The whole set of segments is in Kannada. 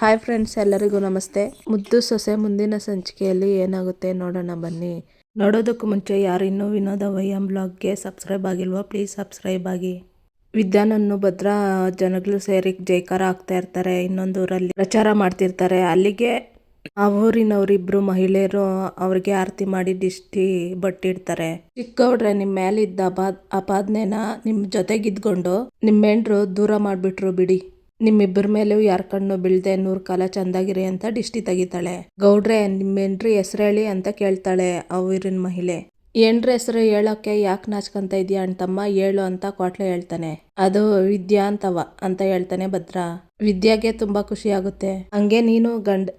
ಹಾಯ್ ಫ್ರೆಂಡ್ಸ್, ಎಲ್ಲರಿಗೂ ನಮಸ್ತೆ. ಮುದ್ದು ಸೊಸೆ ಮುಂದಿನ ಸಂಚಿಕೆಯಲ್ಲಿ ಏನಾಗುತ್ತೆ ನೋಡೋಣ ಬನ್ನಿ. ನೋಡೋದಕ್ಕೂ ಮುಂಚೆ ಯಾರು ಇನ್ನೂ ವಿನೋದ ವೈಎಂ ಬ್ಲಾಗ್ಗೆ ಸಬ್ಸ್ಕ್ರೈಬ್ ಆಗಿಲ್ವೋ ಪ್ಲೀಸ್ ಸಬ್ಸ್ಕ್ರೈಬ್ ಆಗಿ. ವಿದ್ಯಾನನ್ನು ಭದ್ರಾ ಜನಗಳು ಸೇರಿ ಜೈಕಾರ ಆಗ್ತಾ ಇರ್ತಾರೆ. ಇನ್ನೊಂದು ಊರಲ್ಲಿ ಪ್ರಚಾರ ಮಾಡ್ತಿರ್ತಾರೆ. ಅಲ್ಲಿಗೆ ಆ ಊರಿನವರಿಬ್ರು ಮಹಿಳೆಯರು ಅವ್ರಿಗೆ ಆರತಿ ಮಾಡಿ ದಿಷ್ಟಿ ಬಟ್ಟಿಡ್ತಾರೆ. ಚಿಕ್ಕವ್ರೆ, ನಿಮ್ಮ ಮೇಲಿದ್ದ ಅಪಾದನೆನ ನಿಮ್ಮ ಜೊತೆಗಿದ್ಕೊಂಡು ನಿಮ್ಮ ಹೆಂಡ್ರು ದೂರ ಮಾಡ್ಬಿಟ್ರು ಬಿಡಿ. ನಿಮ್ಮಿಬ್ಬರ ಮೇಲೂ ಯಾರ ಕಣ್ಣು ಬೀಳ್ದೆ 100 ಕಾಲ ಚಂದಾಗಿರಿ ಅಂತ ದಿಷ್ಟಿ ತೆಗಿತಾಳೆ. ಗೌಡ್ರೆ, ನಿಮ್ಮ ಹೆಂಡ್ರಿ ಹೆಸರು ಹೇಳಿ ಅಂತ ಕೇಳ್ತಾಳೆ ಆ ಊರಿನ ಮಹಿಳೆ. ಹೆಂಡ್ರ ಹೆಸರು ಹೇಳೋಕೆ ಯಾಕೆ ನಾಚ್ಕೊಂತ ಇದೀಯ ಅಣ್ತಮ್ಮ, ಹೇಳು ಅಂತ ಕ್ವಾಟ್ಲೆ ಹೇಳ್ತಾನೆ. ಅದು ವಿದ್ಯಾ ಅಂತ ಹೇಳ್ತಾನೆ ಭದ್ರಾ. ವಿದ್ಯಾಗೆ ತುಂಬಾ ಖುಷಿ ಆಗುತ್ತೆ. ಹಂಗೆ ನೀನು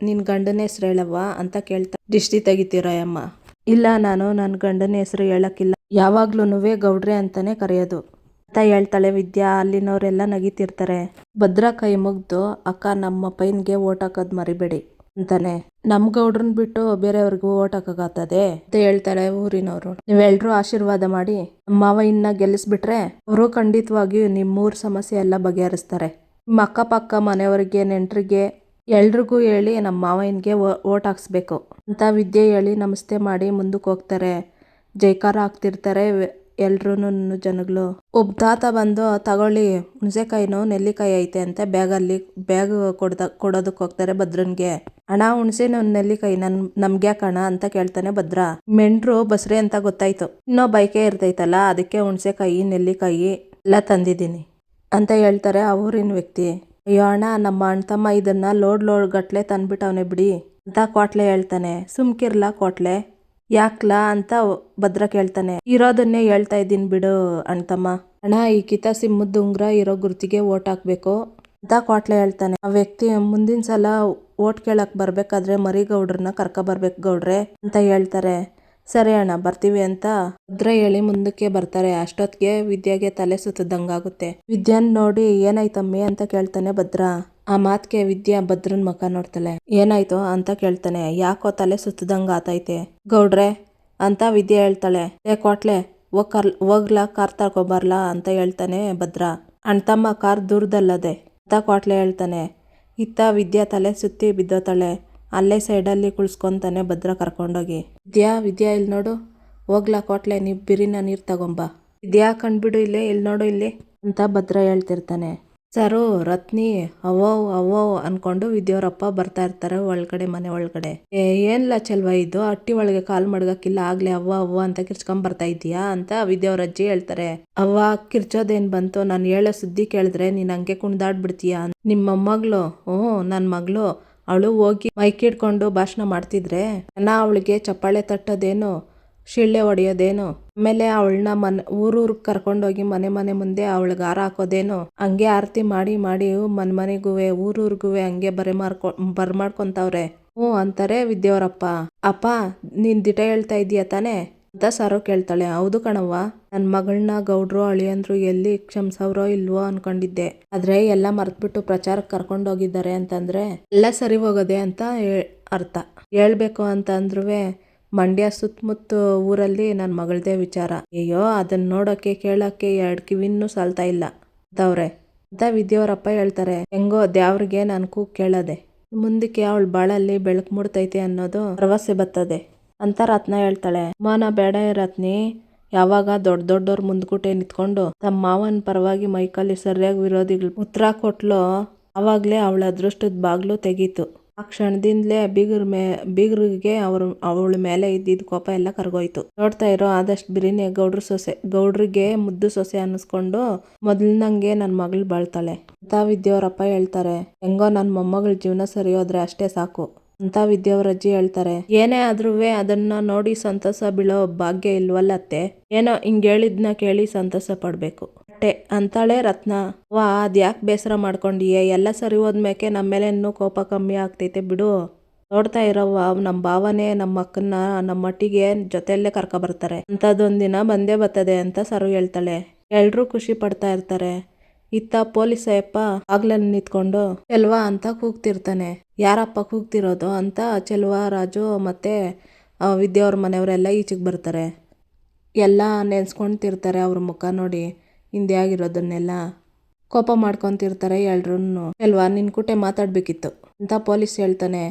ನಿನ್ ಗಂಡನ ಹೆಸರು ಹೇಳವ್ವ ಅಂತ ಕೇಳ್ತಾ ದಿಷ್ಟಿ ತೆಗಿತೀರ ಅಮ್ಮ. ಇಲ್ಲ, ನಾನು ನನ್ನ ಗಂಡನ ಹೆಸರು ಹೇಳಕ್ಕಿಲ್ಲ, ಯಾವಾಗ್ಲೂನುವೆ ಗೌಡ್ರೆ ಅಂತಾನೆ ಕರೆಯೋದು ಅಂತ ಹೇಳ್ತಾಳೆ ವಿದ್ಯಾ. ಅಲ್ಲಿನವರೆಲ್ಲ ನಗಿತಿರ್ತಾರೆ. ಭದ್ರಾ ಕೈ ಮುಗ್ದು, ಅಕ್ಕ ನಮ್ಮ ಪೈನ್ಗೆ ಓಟ್ ಹಾಕೋದ್ ಮರಿಬೇಡಿ ಅಂತಾನೆ. ನಮ್ ಗೌಡ್ರನ್ ಬಿಟ್ಟು ಬೇರೆಯವ್ರಿಗೂ ಓಟ್ ಹಾಕಕ್ಕಾಗ್ತದೆ ಅಂತ ಹೇಳ್ತಾಳೆ ಊರಿನವರು. ನೀವೆಲ್ರೂ ಆಶೀರ್ವಾದ ಮಾಡಿ ನಮ್ಮ ಮಾವಯ್ಯನ ಗೆಲ್ಲಿಸ್ಬಿಟ್ರೆ ಅವರು ಖಂಡಿತವಾಗಿಯೂ ನಿಮ್ಮೂರ್ ಸಮಸ್ಯೆ ಎಲ್ಲ ಬಗೆಹರಿಸ್ತಾರೆ. ನಿಮ್ಮ ಅಕ್ಕಪಕ್ಕ ಮನೆಯವರಿಗೆ, ನೆಂಟ್ರಿಗೆ ಎಲ್ರಿಗೂ ಹೇಳಿ ನಮ್ಮ ಮಾವಯ್ಯನ್ಗೆ ಓಟ್ ಹಾಕ್ಸ್ಬೇಕು ಅಂತ ವಿದ್ಯೆ ಹೇಳಿ ನಮಸ್ತೆ ಮಾಡಿ ಮುಂದಕ್ಕೆ ಹೋಗ್ತಾರೆ. ಜೈಕಾರ ಆಗ್ತಿರ್ತಾರೆ ಎಲ್ರೂನು ಜನಗಳು. ಒಬ್ಬ ತಾತ ಬಂದು, ತಗೊಳ್ಳಿ ಹುಣಸೆಕಾಯಿನೋ ನೆಲ್ಲಿಕಾಯಿ ಐತೆ ಅಂತ ಬ್ಯಾಗ್ ಕೊಡೋದಕ್ಕೆ ಹೋಗ್ತಾರೆ ಭದ್ರನ್ಗೆ. ಅಣ್ಣ, ಹುಣಸೆನೋ ನೆಲ್ಲಿಕಾಯಿ ನಮ್ಗೆ ಯಾಕಣ ಅಂತ ಕೇಳ್ತಾನೆ ಭದ್ರಾ. ಮೆಂಡ್ರು ಬಸ್ರಿ ಅಂತ ಗೊತ್ತಾಯ್ತು, ಇನ್ನೂ ಬೈಕೆ ಇರ್ತೈತಲ್ಲ, ಅದಕ್ಕೆ ಹುಣಸೆಕಾಯಿ ನೆಲ್ಲಿಕಾಯಿ ಎಲ್ಲ ತಂದಿದ್ದೀನಿ ಅಂತ ಹೇಳ್ತಾರೆ ಆ ಊರಿನ ವ್ಯಕ್ತಿ. ಅಯ್ಯೋ ಅಣ್ಣ, ನಮ್ಮ ಅಣ್ತಮ್ಮ ಇದನ್ನ ಲೋಡ್ ಗಟ್ಲೆ ತಂದ್ಬಿಟ್ಟವನೆ ಬಿಡಿ ಅಂತ ಕ್ವಾಟ್ಲೆ ಹೇಳ್ತಾನೆ. ಸುಮ್ಕಿರ್ಲಾ ಕ್ವಾಟ್ಲೆ, ಯಾಕ್ಲಾ ಅಂತ ಭದ್ರ ಕೇಳ್ತಾನೆ. ಇರೋದನ್ನೇ ಹೇಳ್ತಾ ಇದ್ದೀನಿ ಬಿಡು ಅಣ್ತಮ್ಮ. ಅಣ್ಣ, ಈ ಕಿತ ಸಿಂಹದ ಉಂಗ್ರ ಇರೋ ಗುರ್ತಿಗೆ ಓಟ್ ಹಾಕ್ಬೇಕು ಅಂತ ಕ್ವಾಟ್ಲೆ ಹೇಳ್ತಾನೆ. ಆ ವ್ಯಕ್ತಿ, ಮುಂದಿನ ಸಲ ಓಟ್ ಕೇಳಕ್ ಬರ್ಬೇಕಾದ್ರೆ ಮರಿಗೌಡ್ರನ್ನ ಬರ್ಬೇಕು ಗೌಡ್ರೆ ಅಂತ ಹೇಳ್ತಾರೆ. ಸರಿ ಅಣ್ಣ, ಬರ್ತೀವಿ ಅಂತ ಭದ್ರ ಹೇಳಿ ಮುಂದಕ್ಕೆ ಬರ್ತಾರೆ. ಅಷ್ಟೊತ್ತಿಗೆ ವಿದ್ಯಾಗೆ ತಲೆ ಸುತ್ತದಂಗಾಗುತ್ತೆ. ವಿದ್ಯಾನ್ ನೋಡಿ, ಏನಾಯ್ತಮ್ಮಿ ಅಂತ ಕೇಳ್ತಾನೆ ಭದ್ರಾ. ಆ ಮಾತ್ಗೆ ವಿದ್ಯಾ ಭದ್ರನ್ ಮುಖ ನೋಡ್ತಾಳೆ. ಏನಾಯ್ತು ಅಂತ ಕೇಳ್ತಾನೆ. ಯಾಕೋ ತಲೆ ಸುತ್ತದಂಗ ಆತೈತೆ ಗೌಡ್ರೆ ಅಂತ ವಿದ್ಯಾ ಹೇಳ್ತಾಳೆ. ಕ್ವಾಟ್ಲೆ, ಹೋಗ್ಲಾ ಕಾರ್ ತಗೊಬರ್ಲಾ ಅಂತ ಹೇಳ್ತಾನೆ ಭದ್ರಾ. ಅಣ್ತಮ್ಮ, ಕಾರ್ ದೂರದಲ್ಲದೆ ಅಂತ ಕ್ವಾಟ್ಲೆ ಹೇಳ್ತಾನೆ. ಇತ್ತ ವಿದ್ಯಾ ತಲೆ ಸುತ್ತಿ ಬಿದ್ದೋತಾಳೆ. ಅಲ್ಲೇ ಸೈಡಲ್ಲಿ ಕುಳ್ಸ್ಕೊಂತಾನೆ ಭದ್ರಾ ಕರ್ಕೊಂಡೋಗಿ. ವಿದ್ಯಾ ಇಲ್ಲಿ ನೋಡು, ಹೋಗ್ಲಾ ಕ್ವಾಟ್ಲೆ, ನೀ ಬಿರಿನ ನೀರ್ ತಗೊಂಬ. ವಿದ್ಯಾ, ಕಂಡ್ಬಿಡು ಇಲ್ಲಿ ನೋಡು ಇಲ್ಲಿ ಅಂತ ಭದ್ರಾ ಹೇಳ್ತಿರ್ತಾನೆ. ಸರು, ರತ್ನಿ ಅವೋ ಅನ್ಕೊಂಡು ವಿದ್ಯಾವ್ರಪ್ಪ ಬರ್ತಾ ಇರ್ತಾರೆ ಮನೆ ಒಳಗಡೆ. ಏನ್ಲ ಚೆಲ್ವ ಇದು, ಅಟ್ಟಿ ಒಳಗೆ ಕಾಲ್ ಮಡ್ಗಕ್ಕಿಲ್ಲ, ಆಗ್ಲೇ ಅವ್ವ ಅಂತ ಕಿರ್ಚ್ಕೊಂಡ್ ಬರ್ತಾ ಇದೀಯಾ ಅಂತ ವಿದ್ಯಾವ್ರ ಅಜ್ಜಿ ಹೇಳ್ತಾರೆ. ಅವ್ವ, ಕಿರ್ಚೋದೇನ್ ಬಂತು, ನಾನು ಹೇಳೋ ಸುದ್ದಿ ಕೇಳಿದ್ರೆ ನೀನ್ ಹಂಗೆ ಕುಣ್ದಾಡ್ಬಿಡ್ತೀಯಾ. ನಿಮ್ಮ ಮೊಮ್ಮಗಳು, ನನ್ ಮಗಳು, ಅವಳು ಹೋಗಿ ಮೈಕ್ ಹಿಡ್ಕೊಂಡು ಭಾಷಣ ಮಾಡ್ತಿದ್ರೆ ಅವಳಿಗೆ ಚಪ್ಪಾಳೆ ತಟ್ಟೋದೇನು, ಶಿಳ್ಳೆ ಹೊಡೆಯೋದೇನು, ಆಮೇಲೆ ಅವಳನ್ನ ಊರೂರ್ಗ್ ಕರ್ಕೊಂಡೋಗಿ ಮನೆ ಮುಂದೆ ಅವಳಿಗೆ ಹಾರ ಹಾಕೋದೇನು, ಹಂಗೆ ಆರತಿ ಮಾಡಿ ಮನೆಗುವೆ ಊರೂರ್ಗುವೆ ಹಂಗೆ ಬರ್ಮಾಡ್ಕೊಂತವ್ರೆ ಅಂತಾರೆ ವಿದ್ಯಾವ್ರಪ್ಪ. ಅಪ್ಪ, ನೀನ್ ದಿಟ ಹೇಳ್ತಾ ಇದೀಯ ತಾನೆ ಅಂತ ಸರು ಕೇಳ್ತಾಳೆ. ಹೌದು ಕಣವ್ವ, ನನ್ ಮಗಳನ್ನ ಗೌಡ್ರು ಅಳಿಯಂದ್ರು ಎಲ್ಲಿ ಕ್ಷಮ್ಸವ್ರೋ ಇಲ್ವೋ ಅನ್ಕೊಂಡಿದ್ದೆ, ಆದ್ರೆ ಎಲ್ಲ ಮರ್ತ್ಬಿಟ್ಟು ಪ್ರಚಾರಕ್ಕೆ ಕರ್ಕೊಂಡೋಗಿದ್ದಾರೆ ಅಂತಂದ್ರೆ ಎಲ್ಲ ಸರಿ ಹೋಗೋದೆ ಅಂತ ಅರ್ಥ. ಹೇಳ್ಬೇಕು ಅಂತ ಅಂದ್ರುವೆ ಮಂಡ್ಯ ಸುತ್ತಮುತ್ತ ಊರಲ್ಲಿ ನನ್ನ ಮಗಳದೇ ವಿಚಾರ. ಅಯ್ಯೋ, ಅದನ್ನ ನೋಡೋಕೆ ಕೇಳೋಕೆ 2 ಕಿವಿನೂ ಸಾಲ್ತಾ ಇಲ್ಲ ಅಂತವ್ರೆ ಅಂತ ವಿದ್ಯಾವ್ರಪ್ಪ ಹೇಳ್ತಾರೆ. ಹೆಂಗೋ ದ್ಯಾವ್ರಿಗೆ ನಾನು ಕೂಗ್ ಕೇಳದೆ, ಮುಂದಕ್ಕೆ ಅವಳ ಬಾಳಲ್ಲಿ ಬೆಳಕು ಮೂಡ್ತೈತೆ ಅನ್ನೋದು ಭರವಸೆ ಬರ್ತದೆ ಅಂತ ರತ್ನ ಹೇಳ್ತಾಳೆ. ಮಾನ ಬೇಡ ರತ್ನಿ, ಯಾವಾಗ ದೊಡ್ಡವ್ರ ಮುಂದ್ಗುಟೆ ನಿಂತ್ಕೊಂಡು ತಮ್ಮ ಮಾವನ ಪರವಾಗಿ ಮೈಕಲ್ಲಿ ಸರಿಯಾಗಿ ವಿರೋಧಿಗಳು ಉತ್ತರ ಕೊಟ್ಲೋ ಆವಾಗ್ಲೇ ಅವಳ ಅದೃಷ್ಟದ ಬಾಗ್ಲು ತೆಗೀತು. ಆ ಕ್ಷಣದಿಂದಲೇ ಬೀಗರಿಗೆ ಅವಳ ಮೇಲೆ ಇದ್ದಿದ್ದ ಕೋಪ ಎಲ್ಲ ಕರ್ಗೋಯ್ತು. ನೋಡ್ತಾ ಇರೋ, ಆದಷ್ಟು ಬಿರಿನೆ ಗೌಡ್ರಿಗೆ ಮುದ್ದು ಸೊಸೆ ಅನ್ನಿಸ್ಕೊಂಡು ಮೊದಲಿನಂಗೆ ನನ್ನ ಮಗಳು ಬಾಳ್ತಾಳೆ ಅಂತ ವಿದ್ಯಾವ್ರಪ್ಪ ಹೇಳ್ತಾರೆ. ಹೆಂಗೋ ನನ್ನ ಮೊಮ್ಮಗಳ ಜೀವನ ಸರಿ ಹೋದ್ರೆ ಅಷ್ಟೇ ಸಾಕು ಅಂತ ವಿದ್ಯಾವ್ರಜ್ಜಿ ಹೇಳ್ತಾರೆ. ಏನೇ ಆದ್ರೂವೆ ಅದನ್ನ ನೋಡಿ ಸಂತೋಷ ಬೀಳೋ ಭಾಗ್ಯ ಇಲ್ವಲ್ಲತ್ತೆ, ಏನೋ ಹಿಂಗ್ ಹೇಳಿದ್ನ ಕೇಳಿ ಸಂತೋಷ ಪಡ್ಬೇಕು ಅಷ್ಟೇ ಅಂತಾಳೆ ರತ್ನ. ಅದ್ಯಾಕೆ ಬೇಸರ ಮಾಡ್ಕೊಂಡಿಯೇ, ಎಲ್ಲ ಸರಿ ಹೋದ್ಮೇಕೆ ನಮ್ಮೇಲೆ ಇನ್ನೂ ಕೋಪ ಕಮ್ಮಿ ಆಗ್ತೈತೆ ಬಿಡು. ನೋಡ್ತಾ ಇರೋವ್ವ, ನಮ್ಮ ಭಾವನೆ ನಮ್ಮ ಅಕ್ಕನ್ನ ನಮ್ಮ ಮಟ್ಟಿಗೆ ಜೊತೆಯಲ್ಲೇ ಬರ್ತಾರೆ ಅಂತದೊಂದಿನ ಬಂದೇ ಬರ್ತದೆ ಅಂತ ಸರು ಹೇಳ್ತಾಳೆ. ಎಲ್ರೂ ಖುಷಿ ಪಡ್ತಾ ಇರ್ತಾರೆ. ಇತ್ತ ಪೊಲೀಸ್ ಅಯ್ಯಪ್ಪ ಆಗ್ಲಲ್ಲಿ ನಿಂತ್ಕೊಂಡು ಚೆಲ್ವಾ ಅಂತ ಕೂಗ್ತಿರ್ತಾನೆ. ಯಾರಪ್ಪ ಕೂಗ್ತಿರೋದು ಅಂತ ಚೆಲ್ವಾ, ರಾಜು ಮತ್ತೆ ವಿದ್ಯಾವ್ರ ಮನೆಯವರೆಲ್ಲ ಈಚೆಗೆ ಬರ್ತಾರೆ. ಎಲ್ಲ ನೆನ್ಸ್ಕೊಂತಿರ್ತಾರೆ ಅವ್ರ ಮುಖ ನೋಡಿ, ಹಿಂದೆ ಆಗಿರೋದನ್ನೆಲ್ಲ ಕೋಪ ಮಾಡ್ಕೊತಿರ್ತಾರೆ ಎಲ್ರೂ. ಚೆಲ್ವಾ, ನಿನ್ ಕುಟೆ ಮಾತಾಡ್ಬೇಕಿತ್ತು ಅಂತ ಪೊಲೀಸ್ ಹೇಳ್ತಾನೆ.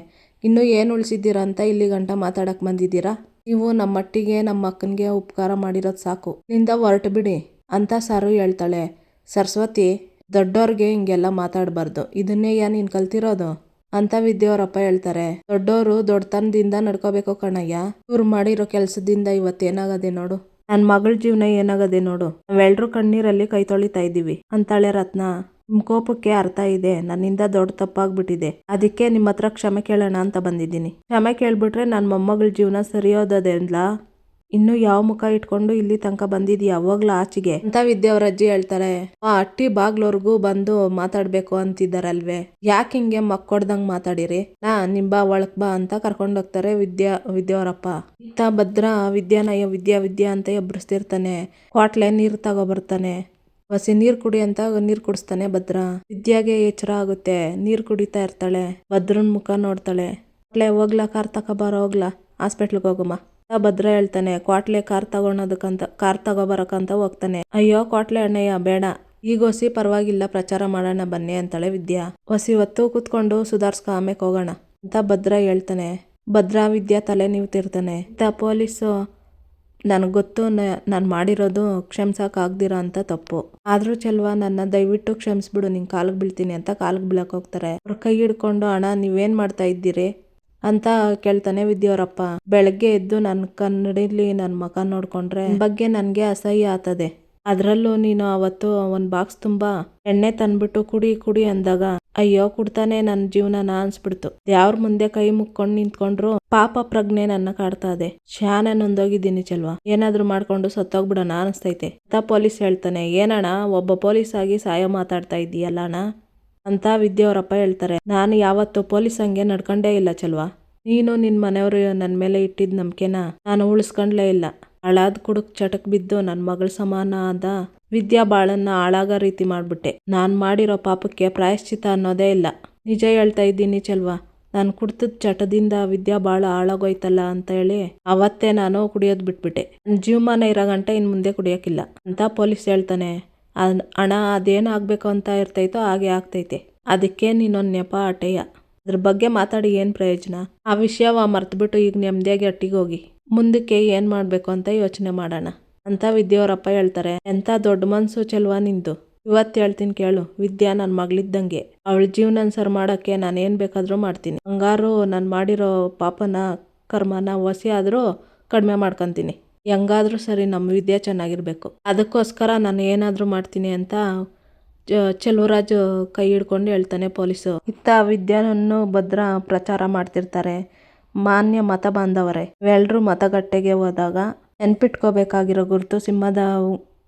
ಇನ್ನೂ ಏನು ಉಳಿಸಿದ್ದೀರಾ ಅಂತ ಇಲ್ಲಿ ಗಂಟ ಮಾತಾಡಕ್ ಬಂದಿದ್ದೀರಾ? ನೀವು ನಮ್ಮ ಮಟ್ಟಿಗೆ ನಮ್ಮ ಅಕ್ಕನಿಗೆ ಉಪಕಾರ ಮಾಡಿರೋದು ಸಾಕು, ನಿಂದ ಹೊರಟು ಬಿಡಿ ಅಂತ ಸಾರು ಹೇಳ್ತಾಳೆ. ಸರಸ್ವತಿ, ದೊಡ್ಡೋರ್ಗೆ ಹಿಂಗೆಲ್ಲ ಮಾತಾಡಬಾರ್ದು, ಇದನ್ನೇ ನೀನು ಕಲ್ತಿರೋದು ಅಂತ ವಿದ್ಯಾವರಪ್ಪ ಹೇಳ್ತಾರೆ. ದೊಡ್ಡೋರು ದೊಡ್ಡತನದಿಂದ ನಡ್ಕೋಬೇಕು ಕಣಯ್ಯ. ಇವ್ರು ಮಾಡಿರೋ ಕೆಲಸದಿಂದ ಇವತ್ತೇನಾಗದೆ ನೋಡು, ನನ್ನ ಮಗಳ ಜೀವನ ಏನಾಗದೆ ನೋಡು. ನಾವೆಲ್ಲರೂ ಕಣ್ಣೀರಲ್ಲಿ ಕೈ ತೊಳಿತಾ ಇದ್ದೀವಿ ಅಂತಾಳೆ ರತ್ನ. ನಿಮ್ ಕೋಪಕ್ಕೆ ಅರ್ಥ ಇದೆ, ನನ್ನಿಂದ ದೊಡ್ಡ ತಪ್ಪಾಗ್ಬಿಟ್ಟಿದೆ, ಅದಕ್ಕೆ ನಿಮ್ಮ ಹತ್ರ ಕ್ಷಮೆ ಕೇಳೋಣ ಅಂತ ಬಂದಿದ್ದೀನಿ. ಕ್ಷಮೆ ಕೇಳ್ಬಿಟ್ರೆ ನನ್ನ ಮೊಮ್ಮಗಳ ಜೀವನ ಸರಿಯೋದಲ್ಲ. ಇನ್ನು ಯಾವ ಮುಖ ಇಟ್ಕೊಂಡು ಇಲ್ಲಿ ತನಕ ಬಂದಿದ್ಯಾ, ಹೋಗ್ಲ ಆಚೆಗೆ ಅಂತ ವಿದ್ಯಾವ್ರ ಅಜ್ಜಿ ಹೇಳ್ತಾರೆ. ಆ ಅಟ್ಟಿ ಬಾಗ್ಲವರ್ಗೂ ಬಂದು ಮಾತಾಡ್ಬೇಕು ಅಂತಿದ್ದಾರಲ್ವೇ, ಯಾಕೆ ಹಿಂಗೆ ಮಕ್ಕೊಡ್ದಂಗ್ ಮಾತಾಡಿರಿ, ನಿಮ್ ಬಾ ಒಳಕ್ ಬಾ ಅಂತ ಕರ್ಕೊಂಡೋಗ್ತಾರೆ ವಿದ್ಯಾವರಪ್ಪ. ಇತ್ತ ಭದ್ರ ವಿದ್ಯಾನಯ್ಯ ವಿದ್ಯಾ ಅಂತ ಎಬ್ಬಿಸ್ತಿರ್ತಾನೆ. ಕ್ವಾಟ್ಲೆ ನೀರ್ ತಗೊಬರ್ತಾನೆ. ಹೊಸಿ ನೀರ್ ಕುಡಿ ಅಂತ ನೀರ್ ಕುಡಿಸ್ತಾನೆ ಭದ್ರ. ವಿದ್ಯಾಗೆ ಎಚ್ಚರ ಆಗುತ್ತೆ, ನೀರ್ ಕುಡಿತಾ ಇರ್ತಾಳೆ. ಭದ್ರನ್ ಮುಖ ನೋಡ್ತಾಳೆ. ಹೋಗ್ಲಾ ಕಾರ್ ತಗೊಬಾರ, ಹೋಗ್ಲಾ ಹಾಸ್ಪಿಟ್ಲ್ಗೆ ಹೋಗಮ್ಮ. ಭದ್ರ ಹೇಳ್ತಾನೆ. ಕ್ವಾಟ್ಲೆ ಕಾರ್ ತಗೋಬರಕಂತ ಹೋಗ್ತಾನೆ. ಅಯ್ಯೋ ಕ್ವಾಟ್ಲೆ ಅಣ್ಣಯ್ಯ ಬೇಡ, ಈಗ ಹೊಸಿ ಪರವಾಗಿಲ್ಲ, ಪ್ರಚಾರ ಮಾಡೋಣ ಬನ್ನಿ ಅಂತಾಳೆ ವಿದ್ಯಾ. ಹೊಸಿ ಹೊತ್ತು ಕೂತ್ಕೊಂಡು ಸುಧಾರ್ಸ್ಕ ಆಮೇಲೆ ಹೋಗೋಣ ಅಂತ ಭದ್ರ ಹೇಳ್ತಾನೆ. ಭದ್ರ ವಿದ್ಯಾ ತಲೆ ನೀವ್ತಿರ್ತಾನೆ. ಪೊಲೀಸು, ನನಗೆ ಗೊತ್ತು ನಾನು ಮಾಡಿರೋದು ಕ್ಷಮಿಸೋಕ್ಕಾಗ್ದಿರೋ ಅಂತ ತಪ್ಪು, ಆದರೂ ಚೆಲ್ವಾ ನನ್ನ ದಯವಿಟ್ಟು ಕ್ಷಮಿಸ್ಬಿಡು, ನಿಂಗೆ ಕಾಲಿಗೆ ಬೀಳ್ತೀನಿ ಅಂತ ಕಾಲಿಗೆ ಬೀಳಕ್ಕೆ ಹೋಗ್ತಾರೆ. ಅವ್ರ ಕೈ ಹಿಡ್ಕೊಂಡು ಅಣ್ಣ ನೀವೇನು ಮಾಡ್ತಾ ಇದ್ದೀರಿ ಅಂತ ಕೇಳ್ತಾನೆ ವಿದ್ಯಾವರಪ್ಪ. ಬೆಳಗ್ಗೆ ಎದ್ದು ನನ್ನ ಕನ್ನಡಿಲಿ ನನ್ನ ಮಕ ನೋಡ್ಕೊಂಡ್ರೆ ಬಗ್ಗೆ ನನಗೆ ಅಸಹ್ಯ ಆಗ್ತದೆ. ಅದರಲ್ಲೂ ನೀನು ಅವತ್ತು ಒಂದು ಬಾಕ್ಸ್ ತುಂಬ ಎಣ್ಣೆ ತಂದ್ಬಿಟ್ಟು ಕುಡಿ ಅಂದಾಗ ಅಯ್ಯೋ ಕುಡ್ತಾನೆ ನನ್ನ ಜೀವನ ಅನ್ಸ್ಬಿಡ್ತು. ಯಾವ್ರ ಮುಂದೆ ಕೈ ಮುಕ್ಕೊಂಡು ನಿಂತ್ಕೊಂಡ್ರು ಪಾಪ ಪ್ರಜ್ಞೆ ನನ್ನ ಕಾಡ್ತಾ ಇದೆ. ಶಾನೆ ನೊಂದೋಗಿದ್ದೀನಿ ಚೆಲ್ವಾ, ಏನಾದ್ರು ಮಾಡ್ಕೊಂಡು ಸತ್ತೋಗ್ಬಿಡೋಣ ಅನಿಸ್ತೈತೆ ಅಂತ ಪೊಲೀಸ್ ಹೇಳ್ತಾನೆ. ಏನಣ್ಣ ಒಬ್ಬ ಪೊಲೀಸ್ ಆಗಿ ಸಾಯೋ ಮಾತಾಡ್ತಾ ಇದೀಯಲ್ಲ ಅಣ್ಣ ಅಂತ ವಿದ್ಯಾವರಪ್ಪ ಹೇಳ್ತಾರೆ. ನಾನು ಯಾವತ್ತು ಪೊಲೀಸ್ ಹಂಗೆ ನಡ್ಕೊಂಡೇ ಇಲ್ಲ ಚೆಲ್ವಾ. ನೀನು ನಿನ್ನ ಮನೆಯವರು ನನ್ನ ಮೇಲೆ ಇಟ್ಟಿದ್ದ ನಂಬಿಕೆನ ನಾನು ಉಳಿಸ್ಕೊಂಡ್ಲೇ ಇಲ್ಲ. ಹಳಾದ್ ಕುಡುಕ್ ಚಟಕ್ ಬಿದ್ದು ನನ್ನ ಮಗಳ ಸಮಾನ ಆದ ವಿದ್ಯಾ ಬಾಳನ್ನ ಹಾಳಾಗೋ ರೀತಿ ಮಾಡ್ಬಿಟ್ಟೆ. ನಾನು ಮಾಡಿರೋ ಪಾಪಕ್ಕೆ ಪ್ರಾಯಶ್ಚಿತ ಅನ್ನೋದೇ ಇಲ್ಲ. ನಿಜ ಹೇಳ್ತಾ ಇದ್ದೀನಿ ಚೆಲ್ವಾ, ನಾನು ಕುಡ್ತದ ಚಟದಿಂದ ವಿದ್ಯಾ ಬಾಳ ಹಾಳಾಗೋಯ್ತಲ್ಲ ಅಂತ ಹೇಳಿ ಅವತ್ತೇ ನಾನು ಕುಡಿಯೋದು ಬಿಟ್ಬಿಟ್ಟೆ. ನನ್ನ ಜೀವಮಾನ ಇರೋ ಗಂಟೆ ಇನ್ನು ಮುಂದೆ ಕುಡಿಯೋಕ್ಕಿಲ್ಲ ಅಂತ ಪೊಲೀಸ್ ಹೇಳ್ತಾನೆ. ಹಣ ಅದೇನು ಆಗ್ಬೇಕು ಅಂತ ಇರ್ತೈತೋ ಹಾಗೆ ಆಗ್ತೈತೆ, ಅದಕ್ಕೆ ನೀನೊಂದು ನೆಪ ಆಟೆಯ, ಅದ್ರ ಬಗ್ಗೆ ಮಾತಾಡಿ ಏನು ಪ್ರಯೋಜನ? ಆ ವಿಷಯವ ಮರ್ತ್ಬಿಟ್ಟು ಈಗ ನೆಮ್ಮದಿಯಾಗಿ ಅಟ್ಟಿಗೆ ಹೋಗಿ ಮುಂದಕ್ಕೆ ಏನು ಮಾಡಬೇಕು ಅಂತ ಯೋಚನೆ ಮಾಡೋಣ ಅಂತ ವಿದ್ಯಾವರಪ್ಪ ಹೇಳ್ತಾರೆ. ಎಂಥ ದೊಡ್ಡ ಮನಸ್ಸು ಚೆಲ್ವಾ ನಿಂದು. ಇವತ್ತು ಹೇಳ್ತೀನಿ ಕೇಳು, ವಿದ್ಯಾ ನನ್ನ ಮಗಳಿದ್ದಂಗೆ, ಅವಳ ಜೀವನ ಸರ್ ಮಾಡೋಕ್ಕೆ ನಾನು ಏನು ಬೇಕಾದರೂ ಮಾಡ್ತೀನಿ. ಹಂಗಾರು ನಾನು ಮಾಡಿರೋ ಪಾಪನ ಕರ್ಮನ ಹೊಸಿ ಆದರೂ ಕಡಿಮೆ ಮಾಡ್ಕೊತೀನಿ. ಹೆಂಗಾದ್ರೂ ಸರಿ ನಮ್ಮ ವಿದ್ಯಾ ಚೆನ್ನಾಗಿರ್ಬೇಕು, ಅದಕ್ಕೋಸ್ಕರ ನಾನು ಏನಾದರೂ ಮಾಡ್ತೀನಿ ಅಂತ ಚೆಲುವರಾಜ್ ಕೈ ಹಿಡ್ಕೊಂಡು ಹೇಳ್ತಾನೆ ಪೊಲೀಸು. ಇತ್ತ ವಿದ್ಯಾನನ್ನು ಭದ್ರ ಪ್ರಚಾರ ಮಾಡ್ತಿರ್ತಾರೆ. ಮಾನ್ಯ ಮತ ಬಾಂಧವರೇ, ಇವೆಲ್ಲರೂ ಮತಗಟ್ಟೆಗೆ ಹೋದಾಗ ನೆನ್ಪಿಟ್ಕೋಬೇಕಾಗಿರೋ ಗುರುತು ಸಿಂಹದ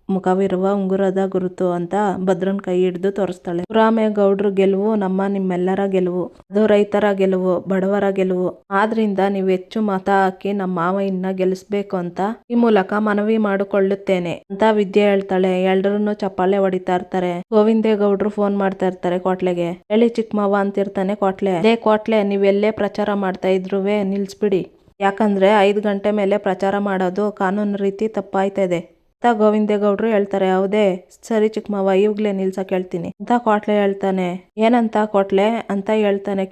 ಮುಖವಿರುವ ಉಂಗುರದ ಗುರುತು ಅಂತ ಭದ್ರನ್ ಕೈ ಹಿಡಿದು ತೋರಿಸ್ತಾಳೆ. ಶಿವರಾಮೇಗೌಡ್ರ ಗೆಲುವು ನಿಮ್ಮೆಲ್ಲರ ಗೆಲುವು, ಅದು ರೈತರ ಗೆಲುವು, ಬಡವರ ಗೆಲುವು. ಆದ್ರಿಂದ ನೀವು ಹೆಚ್ಚು ಮತ ಹಾಕಿ ನಮ್ಮ ಮಾವಯ್ಯನ ಗೆಲ್ಲಿಸ್ಬೇಕು ಅಂತ ಈ ಮೂಲಕ ಮನವಿ ಮಾಡಿಕೊಳ್ಳುತ್ತೇನೆ ಅಂತ ವಿದ್ಯೆ ಹೇಳ್ತಾಳೆ. ಎಲ್ರೂ ಚಪ್ಪಾಳೆ ಹೊಡಿತಾ ಇರ್ತಾರೆ. ಗೋವಿಂದೇಗೌಡ್ರು ಫೋನ್ ಮಾಡ್ತಾ ಇರ್ತಾರೆ ಕ್ವಾಟ್ಲೆಗೆ. ಹೇಳಿ ಚಿಕ್ಕ ಮಾವ ಅಂತಿರ್ತಾನೆ ಕ್ವಾಟ್ಲೆ. ಅದೇ ಕ್ವಾಟ್ಲೆ, ನೀವೆಲ್ಲೇ ಪ್ರಚಾರ ಮಾಡ್ತಾ ಇದ್ರುವೆ ನಿಲ್ಸ್ಬಿಡಿ, ಯಾಕಂದ್ರೆ 5 ಗಂಟೆ ಮೇಲೆ ಪ್ರಚಾರ ಮಾಡೋದು ಕಾನೂನು ರೀತಿ ತಪ್ಪಾಯ್ತದೆ ಅಂತ ಗೋವಿಂದೇಗೌಡ್ರು ಹೇಳ್ತಾರೆ. ಹೌದೇ, ಸರಿ ಚಿಕ್ಕಮ್ಮವ, ಇವಾಗ್ಲೇ ನಿಲ್ಸಕ್ ಹೇಳ್ತೀನಿ ಅಂತ ಕ್ವಾಟ್ಲೆ ಹೇಳ್ತಾನೆ. ಏನಂತ ಕ್ವಾಟ್ಲೆ ಅಂತ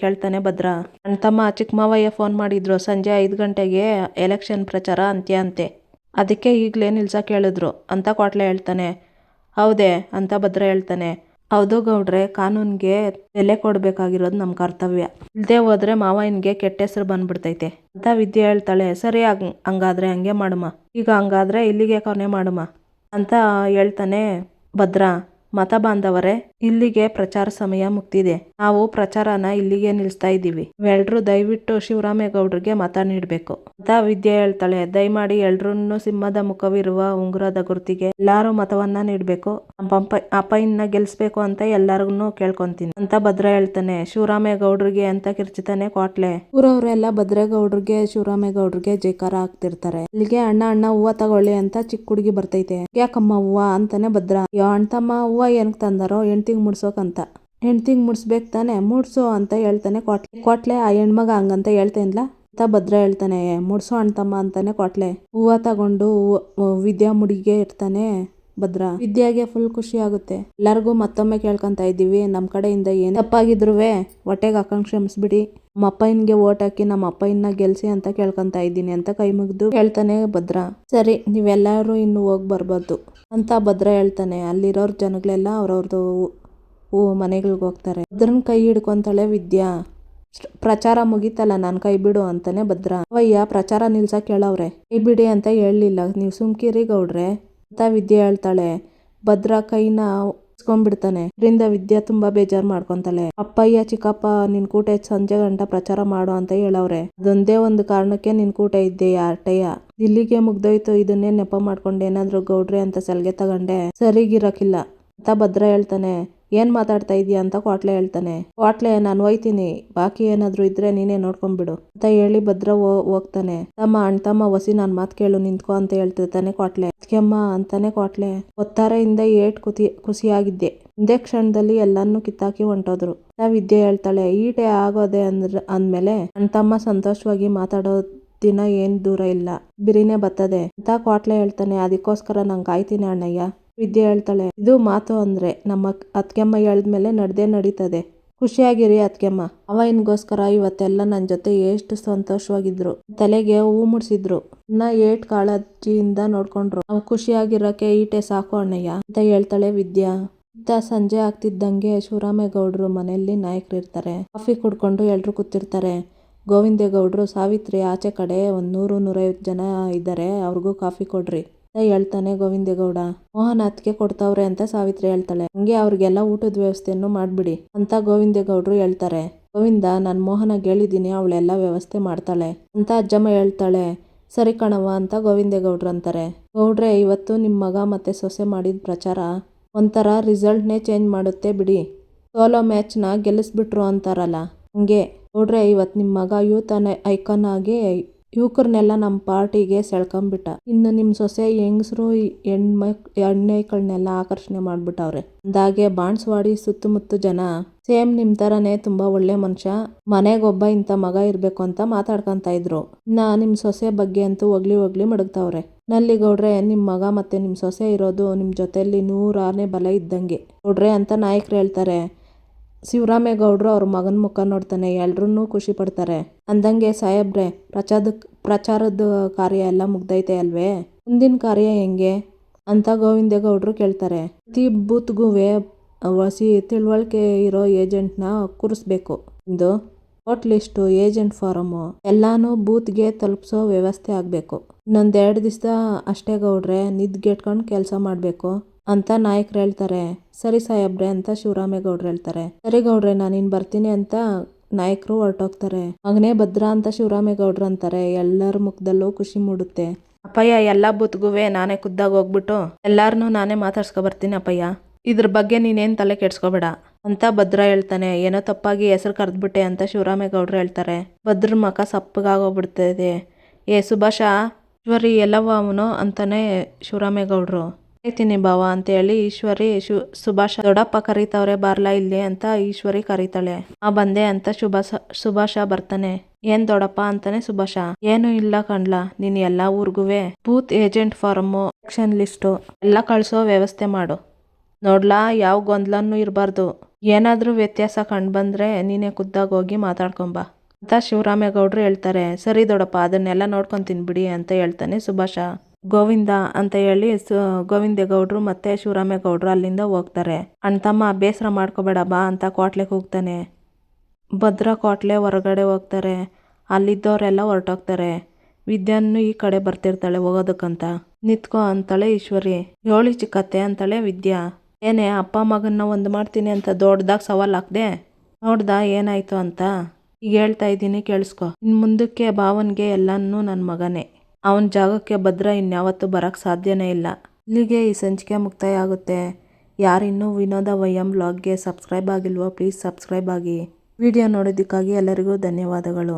ಕೇಳ್ತಾನೆ ಭದ್ರ. ಅಣ್ತಮ್ಮ, ಚಿಕ್ಕಮ್ಮವಯ್ಯ ಫೋನ್ ಮಾಡಿದ್ರು, ಸಂಜೆ 5 ಗಂಟೆಗೆ ಎಲೆಕ್ಷನ್ ಪ್ರಚಾರ ಅಂತೆ, ಅದಕ್ಕೆ ಈಗಲೇ ನಿಲ್ಸಕ್ ಹೇಳಿದ್ರು ಅಂತ ಕ್ವಾಟ್ಲೆ ಹೇಳ್ತಾನೆ. ಹೌದೇ ಅಂತ ಭದ್ರ ಹೇಳ್ತಾನೆ. ಹೌದು ಗೌಡ್ರೆ, ಕಾನೂನ್ಗೆ ಬೆಲೆ ಕೊಡ್ಬೇಕಾಗಿರೋದು ನಮ್ಮ ಕರ್ತವ್ಯ, ಇಲ್ದೇ ಹೋದ್ರೆ ಮಾವಯ್ಯನ್ಗೆ ಕೆಟ್ಟ ಹೆಸರು ಬಂದ್ಬಿಡ್ತೈತೆ ಅಂತ ವಿದ್ಯೆ ಹೇಳ್ತಾಳೆ. ಸರಿ, ಹಂಗಾದ್ರೆ ಹಂಗೆ ಮಾಡುಮ, ಈಗ ಹಂಗಾದ್ರೆ ಇಲ್ಲಿಗೆ ಕೊನೆ ಮಾಡುಮ ಅಂತ ಹೇಳ್ತಾನೆ ಭದ್ರ. ಮತ ಬಾಂಧವರೇ, ಇಲ್ಲಿಗೆ ಪ್ರಚಾರ ಸಮಯ ಮುಗ್ದಿದೆ, ನಾವು ಪ್ರಚಾರನ ಇಲ್ಲಿಗೆ ನಿಲ್ಲಿಸ್ತಾ ಇದ್ದೀವಿ. ಎಲ್ರೂ ದಯವಿಟ್ಟು ಶಿವರಾಮೇಗೌಡ್ರಿಗೆ ಮತ ನೀಡಬೇಕು ಅಂತ ವಿದ್ಯೆ ಹೇಳ್ತಾಳೆ. ದಯಮಾಡಿ ಎಲ್ರೂ ಸಿಂಹದ ಮುಖವಿರುವ ಉಂಗುರದ ಗುರುತಿಗೆ ಎಲ್ಲಾರು ಮತವನ್ನ ನೀಡಬೇಕು, ಅಪ್ಪಯ್ಯನ ಗೆಲ್ಸ್ಬೇಕು ಅಂತ ಎಲ್ಲಾರ್ಗು ಕೇಳ್ಕೊಂತೀನಿ ಅಂತ ಭದ್ರ ಹೇಳ್ತಾನೆ. ಶಿವರಾಮೇಗೌಡ್ರಿಗೆ ಅಂತ ಕಿರ್ಚಿತಾನೆ ಕ್ವಾಟ್ಲೆ. ಊರವರೆಲ್ಲ ಭದ್ರೇಗೌಡ್ರಿಗೆ ಶಿವರಾಮೇಗೌಡ್ರಿಗೆ ಜೈಕಾರ ಹಾಕ್ತಿರ್ತಾರೆ. ಇಲ್ಲಿಗೆ ಅಣ್ಣ ಹೂವ ತಗೊಳ್ಳಿ ಅಂತ ಚಿಕ್ಕ ಹುಡುಗಿ ಬರ್ತೈತೆ. ಯಾಕಮ್ಮ ಹೂವ ಅಂತಾನೆ ಭದ್ರ. ಅಣ್ತಮ್ಮ, ಹೂವ ಏನಕ್ಕೆ ತಂದಾರೋ? ಹೆಂಡ್ತಿಗೆ ಮುಡ್ಸೋಕಂತ. ಹೆಂಡ್ತಿಗೆ ಮುಡ್ಸ್ಬೇಕು ತಾನೆ, ಮುಡ್ಸೋ ಅಂತ ಹೇಳ್ತಾನೆ ಕ್ವಾಟ್ಲೆ. ಆ ಹೆಣ್ಮಗ ಹಂಗಂತ ಹೇಳ್ತೇನ್ಲ ಅಂತ ಭದ್ರ ಹೇಳ್ತಾನೆ. ಮುಡ್ಸೋ ಅಣ್ತಮ್ಮ ಅಂತಾನೆ ಕ್ವಾಟ್ಲೆ. ಹೂವ ತಗೊಂಡು ವಿದ್ಯಾ ಮುಡಿಗೆ ಇಡ್ತಾನೆ. ಭದ್ರ. ವಿದ್ಯಾಗೆ ಫುಲ್ ಖುಷಿ ಆಗುತ್ತೆ. ಎಲ್ಲರಿಗೂ ಮತ್ತೊಮ್ಮೆ ಕೇಳ್ಕೊಂತ ಇದ್ದೀವಿ, ನಮ್ಮ ಕಡೆಯಿಂದ ಏನು ತಪ್ಪಾಗಿದ್ರು ಹೊಟ್ಟೆಗೆ ಹಾಕೊಂಡು ಕ್ಷಮಿಸ್ಬಿಡಿ. ನಮ್ಮ ಅಪ್ಪಯ್ಯನ್ಗೆ ಓಟ್ ಹಾಕಿ ನಮ್ಮ ಅಪ್ಪಯ್ಯನ ಗೆಲ್ಸಿ ಅಂತ ಕೇಳ್ಕೊಂತ ಇದ್ದೀನಿ ಅಂತ ಕೈ ಮುಗಿದು ಹೇಳ್ತಾನೆ ಭದ್ರ. ಸರಿ, ನೀವೆಲ್ಲರೂ ಇನ್ನು ಹೋಗಿ ಬರ್ಬಾರ್ದು ಅಂತ ಭದ್ರ ಹೇಳ್ತಾನೆ. ಅಲ್ಲಿರೋರ್ ಜನಗಳೆಲ್ಲ ಅವ್ರವ್ರದ್ದು ಮನೆಗಳಿಗೆ ಹೋಗ್ತಾರೆ. ಭದ್ರನ್ ಕೈ ಹಿಡ್ಕೊಂತಾಳೆ ವಿದ್ಯಾ. ಪ್ರಚಾರ ಮುಗೀತಲ್ಲ, ನಾನು ಕೈ ಬಿಡು ಅಂತಾನೆ ಭದ್ರ. ಅವಯ್ಯ ಪ್ರಚಾರ ನಿಲ್ಸಕ್ ಹೇಳವ್ರೆ, ಕೈ ಬಿಡಿ ಅಂತ ಹೇಳಲಿಲ್ಲ, ನೀವು ಸುಮ್ಕಿರಿ ಗೌಡ್ರೆ ಅಂತ ವಿದ್ಯಾ ಹೇಳ್ತಾಳೆ. ಭದ್ರ ಕೈನ ಇಸ್ಕೊಂಡ್ಬಿಡ್ತಾನೆ. ಇದರಿಂದ ವಿದ್ಯಾ ತುಂಬಾ ಬೇಜಾರು ಮಾಡ್ಕೊಂತಾಳೆ. ಅಪ್ಪಯ್ಯ ಚಿಕ್ಕಪ್ಪ ನಿನ್ ಕೂಟ ಸಂಜೆ ಗಂಟ ಪ್ರಚಾರ ಮಾಡು ಅಂತ ಹೇಳವ್ರೆ. ಅದೊಂದೇ ಒಂದು ಕಾರಣಕ್ಕೆ ನಿನ್ ಕೂಟ ಇದ್ದೆ ಅಟ್ಟಯ್ಯ. ಇಲ್ಲಿಗೆ ಮುಗ್ದೋಯ್ತು, ಇದನ್ನೇ ನೆಪ ಮಾಡ್ಕೊಂಡು ಏನಾದ್ರು ಗೌಡ್ರೆ ಅಂತ ಸಲ್ಗೆ ತಗೊಂಡೆ ಸರಿಗಿರಕಿಲ್ಲ ಅಂತ ಭದ್ರ ಹೇಳ್ತಾನೆ. ಏನ್ ಮಾತಾಡ್ತಾ ಇದೀಯ ಅಂತ ಕ್ವಾಟ್ಲೆ ಹೇಳ್ತಾನೆ. ಕ್ವಾಟ್ಲೆ, ನಾನು ಹೋಯ್ತೀನಿ, ಬಾಕಿ ಏನಾದ್ರು ಇದ್ರೆ ನೀನೇ ನೋಡ್ಕೊಂಡ್ಬಿಡು ಅಂತ ಹೇಳಿ ಭದ್ರ ಹೋಗ್ತಾನೆ. ಅಣ್ತಮ್ಮ ವಸಿ ನನ್ ಮಾತ್ ಕೇಳು, ನಿಂತ್ಕೋ ಅಂತ ಹೇಳ್ತಿರ್ತಾನೆ ಕ್ವಾಟ್ಲೆ. ಅದ್ಕೆಮ್ಮ ಅಂತಾನೆ ಕ್ವಾಟ್ಲೆ. ಒತ್ತಾರೆಯಿಂದ ಏಟ್ ಖುಷಿಯಾಗಿದ್ದೆ, ಒಂದೇ ಕ್ಷಣದಲ್ಲಿ ಎಲ್ಲಾನು ಕಿತ್ತಾಕಿ ಹೊಂಟೋದ್ರು. ವಿದ್ಯೆ ಹೇಳ್ತಾಳೆ. ಈಟೆ ಆಗೋದೆ ಅಂದ್ಮೇಲೆ ಅಣ್ತಮ್ಮ ಸಂತೋಷವಾಗಿ ಮಾತಾಡೋ ದಿನ ಏನ್ ದೂರ ಇಲ್ಲ, ಬಿರಿನೇ ಬರ್ತದೆ ಅಂತ ಕ್ವಾಟ್ಲೆ ಹೇಳ್ತಾನೆ. ಅದಕ್ಕೋಸ್ಕರ ನಂಗೆ ಕಾಯ್ತೀನಿ ಅಣ್ಣಯ್ಯ. ವಿದ್ಯೆ ಹೇಳ್ತಾಳೆ. ಇದು ಮಾತು ಅಂದ್ರೆ ನಮ್ಮ ಅತ್ಕೆಮ್ಮ ಹೇಳಿದ್ಮೇಲೆ ನಡ್ದೇ ನಡೀತದೆ. ಖುಷಿಯಾಗಿರಿ ಅತ್ಕೆಮ್ಮ. ಅವನಿಗೋಸ್ಕರ ಇವತ್ತೆಲ್ಲ ನನ್ನ ಜೊತೆ ಎಷ್ಟು ಸಂತೋಷವಾಗಿದ್ರು, ತಲೆಗೆ ಹೂ ಮುಡ್ಸಿದ್ರು, ಏಟ್ ಕಾಳಜಿಯಿಂದ ನೋಡ್ಕೊಂಡ್ರು. ನಾವು ಖುಷಿಯಾಗಿರಕ್ಕೆ ಈಟೆ ಸಾಕು ಅಣ್ಣಯ್ಯ ಅಂತ ಹೇಳ್ತಾಳೆ ವಿದ್ಯಾ. ಸಂಜೆ ಆಗ್ತಿದ್ದಂಗೆ ಶಿವರಾಮೇಗೌಡರು ಮನೆಯಲ್ಲಿ ನಾಯಕರು ಇರ್ತಾರೆ. ಕಾಫಿ ಕುಡ್ಕೊಂಡು ಎಲ್ರು ಕೂತಿರ್ತಾರೆ. ಗೋವಿಂದೇಗೌಡರು, ಸಾವಿತ್ರಿ ಆಚೆ ಕಡೆ 100-150 ಜನ ಇದ್ದಾರೆ, ಅವ್ರಿಗೂ ಕಾಫಿ ಕೊಡ್ರಿ ಅಂತ ಹೇಳ್ತಾನೆ ಗೋವಿಂದೇಗೌಡ. ಮೋಹನ್ ಅತ್ತಿಗೆ ಕೊಡ್ತಾವ್ರೆ ಅಂತ ಸಾವಿತ್ರಿ ಹೇಳ್ತಾಳೆ. ಹಂಗೆ ಅವ್ರಿಗೆಲ್ಲ ಊಟದ ವ್ಯವಸ್ಥೆಯನ್ನು ಮಾಡ್ಬಿಡಿ ಅಂತ ಗೋವಿಂದೇಗೌಡರು ಹೇಳ್ತಾರೆ. ಗೋವಿಂದ, ನಾನು ಮೋಹನಾಗ ಹೇಳಿದ್ದೀನಿ, ಅವಳೆಲ್ಲ ವ್ಯವಸ್ಥೆ ಮಾಡ್ತಾಳೆ ಅಂತ ಅಜ್ಜಮ್ಮ ಹೇಳ್ತಾಳೆ. ಸರಿ ಕಣವ ಅಂತ ಗೋವಿಂದೇಗೌಡರು ಅಂತಾರೆ. ಗೌಡ್ರೆ, ಇವತ್ತು ನಿಮ್ಮ ಮಗ ಮತ್ತೆ ಸೊಸೆ ಮಾಡಿದ ಪ್ರಚಾರ ಒಂಥರ ರಿಸಲ್ಟ್ನೇ ಚೇಂಜ್ ಮಾಡುತ್ತೆ ಬಿಡಿ. ಸೋಲೋ ಮ್ಯಾಚ್ನ ಗೆಲ್ಲಿಸ್ಬಿಟ್ರು ಅಂತಾರಲ್ಲ ಹಂಗೆ. ಗೌಡ್ರೆ, ಇವತ್ತು ನಿಮ್ಮ ಮಗ ಯೂತ್ ಐಕಾನ್ ಆಗಿ ಯುವಕರನ್ನೆಲ್ಲ ನಮ್ಮ ಪಾರ್ಟಿಗೆ ಸೆಳ್ಕೊಂಬಿಟ್ಟ. ಇನ್ನು ನಿಮ್ಮ ಸೊಸೆ ಹೆಂಗಸರು ಹೆಣ್ಣೈಕಳನ್ನೆಲ್ಲ ಆಕರ್ಷಣೆ ಮಾಡ್ಬಿಟ್ಟವ್ರೆ. ಅಂದಾಗೆ ಬಾಣಸ್ವಾಡಿ ಸುತ್ತಮುತ್ತ ಜನ ಸೇಮ್ ನಿಮ್ ತರನೇ ತುಂಬಾ ಒಳ್ಳೆ ಮನುಷ್ಯ, ಮನೆಗೊಬ್ಬ ಇಂಥ ಮಗ ಇರ್ಬೇಕು ಅಂತ ಮಾತಾಡ್ಕೊಂತ ಇದ್ರು. ನಿಮ್ ಸೊಸೆ ಬಗ್ಗೆ ಅಂತೂ ಹೊಗ್ಳಿ ಮಡಗ್ತಾವ್ರೆ. ನಲ್ಲಿ ಗೌಡ್ರೆ, ನಿಮ್ ಮಗ ಮತ್ತೆ ನಿಮ್ ಸೊಸೆ ಇರೋದು ನಿಮ್ ಜೊತೆಯಲ್ಲಿ 100 ಆನೆ ಬಲ ಇದ್ದಂಗೆ ಗೌಡ್ರೆ ಅಂತ ನಾಯಕರು ಹೇಳ್ತಾರೆ. ಶಿವರಾಮೇಗೌಡರು ಅವ್ರ ಮಗನ ಮುಖ ನೋಡ್ತಾನೆ. ಎಲ್ರೂ ಖುಷಿ ಪಡ್ತಾರೆ. ಅಂದಂಗೆ ಸಾಹೇಬ್ರೆ, ಪ್ರಚಾರದ ಕಾರ್ಯ ಎಲ್ಲ ಮುಗ್ದೈತೆ ಅಲ್ವೇ, ಮುಂದಿನ ಕಾರ್ಯ ಹೆಂಗೆ ಅಂತ ಗೋವಿಂದೇಗೌಡರು ಕೇಳ್ತಾರೆ. ಪ್ರತಿ ಬೂತ್ಗೂ ವಸಿ ತಿಳುವಳಿಕೆ ಇರೋ ಏಜೆಂಟ್ನ ಕೂರಿಸ್ಬೇಕು. ಇಂದು ವೋಟ್ ಲಿಸ್ಟು, ಏಜೆಂಟ್ ಫಾರಮು ಎಲ್ಲಾನು ಬೂತ್ಗೆ ತಲುಪಿಸೋ ವ್ಯವಸ್ಥೆ ಆಗ್ಬೇಕು. ಇನ್ನೊಂದ್ 2 ದಿವಸ ಅಷ್ಟೇ ಗೌಡ್ರೆ, ನಿದ್ಗೆಟ್ಕೊಂಡು ಕೆಲಸ ಮಾಡ್ಬೇಕು ಅಂತ ನಾಯಕರು ಹೇಳ್ತಾರೆ. ಸರಿ ಸಾಹೇಬ್ರೆ ಅಂತ ಶಿವರಾಮೇಗೌಡರು ಹೇಳ್ತಾರೆ. ಸರಿ ಗೌಡ್ರೆ, ನಾನಿನ್ ಬರ್ತೀನಿ ಅಂತ ನಾಯಕರು ಹೊರಟೋಗ್ತಾರೆ. ಮಗನೇ ಭದ್ರ ಅಂತ ಶಿವರಾಮೇಗೌಡರು ಅಂತಾರೆ. ಎಲ್ಲರ ಮುಖದಲ್ಲೂ ಖುಷಿ ಮೂಡುತ್ತೆ. ಅಪ್ಪಯ್ಯ, ಎಲ್ಲ ಬೂತ್ಗೂ ನಾನೇ ಖುದ್ದಾಗಿ ಹೋಗ್ಬಿಟ್ಟು ಎಲ್ಲಾರನ್ನೂ ನಾನೇ ಮಾತಾಡ್ಸ್ಕೊ ಬರ್ತೀನಿ ಅಪ್ಪಯ್ಯ, ಇದ್ರ ಬಗ್ಗೆ ನೀನೇನು ತಲೆ ಕೆಡ್ಸ್ಕೊಬೇಡ ಅಂತ ಭದ್ರ ಹೇಳ್ತಾನೆ. ಏನೋ ತಪ್ಪಾಗಿ ಹೆಸರು ಕರೆದ್ಬಿಟ್ಟೆ ಅಂತ ಶಿವರಾಮೇಗೌಡರು ಹೇಳ್ತಾರೆ. ಭದ್ರ ಮುಖ ಸಪ್ಪಗಾಗೋಗ್ಬಿಡ್ತದೆ. ಸುಭಾಷ, ಈಶ್ವರಿ ಎಲ್ಲವ ಅವನು ಅಂತಾನೆ ಶಿವರಾಮೇಗೌಡರು. ಕರಿತೀನಿ ಬಾವ ಅಂತ ಹೇಳಿ ಈಶ್ವರಿ, ಸುಭಾಷ ದೊಡ್ಡಪ್ಪ ಕರೀತವ್ರೆ ಬಾರ್ಲಾ ಇಲ್ಲಿ ಅಂತ ಈಶ್ವರಿ ಕರೀತಾಳೆ. ಬಂದೆ ಅಂತ ಸುಭಾಷ ಬರ್ತಾನೆ. ಏನ್ ದೊಡ್ಡಪ್ಪ ಅಂತಾನೆ ಸುಭಾಷ. ಏನು ಇಲ್ಲ ಕಣ್ಲಾ, ನೀನ್ ಎಲ್ಲಾ ಊರ್ಗುವೆ booth agent form, election list ಎಲ್ಲ ಕಳ್ಸೋ ವ್ಯವಸ್ಥೆ ಮಾಡು. ನೋಡ್ಲಾ, ಯಾವ ಗೊಂದಲನೂ ಇರಬಾರ್ದು. ಏನಾದ್ರೂ ವ್ಯತ್ಯಾಸ ಕಂಡ್ಬಂದ್ರೆ ನೀನೇ ಖುದ್ದಾಗಿ ಹೋಗಿ ಮಾತಾಡ್ಕೊಂಬ ಅಂತ ಶಿವರಾಮೇಗೌಡರು ಹೇಳ್ತಾರೆ. ಸರಿ ದೊಡ್ಡಪ್ಪ, ಅದನ್ನೆಲ್ಲ ನೋಡ್ಕೊಂತೀನಿ ಬಿಡಿ ಅಂತ ಹೇಳ್ತಾನೆ ಸುಭಾಷ. ಗೋವಿಂದ ಅಂತ ಹೇಳಿ ಗೋವಿಂದೇಗೌಡರು ಮತ್ತೆ ಶಿವರಾಮೇಗೌಡರು ಅಲ್ಲಿಂದ ಹೋಗ್ತಾರೆ. ಅಣ್ತಮ್ಮ, ಬೇಸರ ಮಾಡ್ಕೋಬೇಡ ಬಾ ಅಂತ ಕ್ವಾಟ್ಲೆ ಕೂಗ್ತಾನೆ. ಭದ್ರ ಕ್ವಾಟ್ಲೆ ಹೊರಗಡೆ ಹೋಗ್ತಾರೆ. ಅಲ್ಲಿದ್ದವರೆಲ್ಲ ಹೊರಟೋಗ್ತಾರೆ. ವಿದ್ಯಾನು ಈ ಕಡೆ ಬರ್ತಿರ್ತಾಳೆ ಹೋಗೋದಕ್ಕಂತ. ನಿತ್ಕೋ ಅಂತಾಳೆ ಈಶ್ವರಿ. ಹೇಳಿ ಚಿಕ್ಕತ್ತೆ ಅಂತಾಳೆ ವಿದ್ಯಾ. ಏನೇ ಅಪ್ಪ ಮಗನ್ನ ಒಂದು ಮಾಡ್ತೀನಿ ಅಂತ ದೊಡ್ಡದಾಗಿ ಸವಾಲ್ ಹಾಕ್ದೆ, ನೋಡ್ದ ಏನಾಯ್ತು ಅಂತ. ಈಗ ಹೇಳ್ತಾ ಇದ್ದೀನಿ ಕೇಳಿಸ್ಕೊ. ಇನ್ ಮುಂದಕ್ಕೆ ಭಾವನ್ಗೆ ಎಲ್ಲಾನು ನನ್ನ ಮಗನೇ. ಅವನ ಜಾಗಕ್ಕೆ ಭದ್ರ ಇನ್ಯಾವತ್ತೂ ಬರಕ್ಕೆ ಸಾಧ್ಯನೇ ಇಲ್ಲ. ಇಲ್ಲಿಗೆ ಈ ಸಂಚಿಕೆ ಮುಕ್ತಾಯ ಆಗುತ್ತೆ. ಯಾರಿನ್ನೂ ವಿನೋದ ವೈಎಂ ಬ್ಲಾಗ್ಗೆ ಸಬ್ಸ್ಕ್ರೈಬ್ ಆಗಿಲ್ವೋ ಪ್ಲೀಸ್ ಸಬ್ಸ್ಕ್ರೈಬ್ ಆಗಿ. ವಿಡಿಯೋ ನೋಡೋದಕ್ಕಾಗಿ ಎಲ್ಲರಿಗೂ ಧನ್ಯವಾದಗಳು.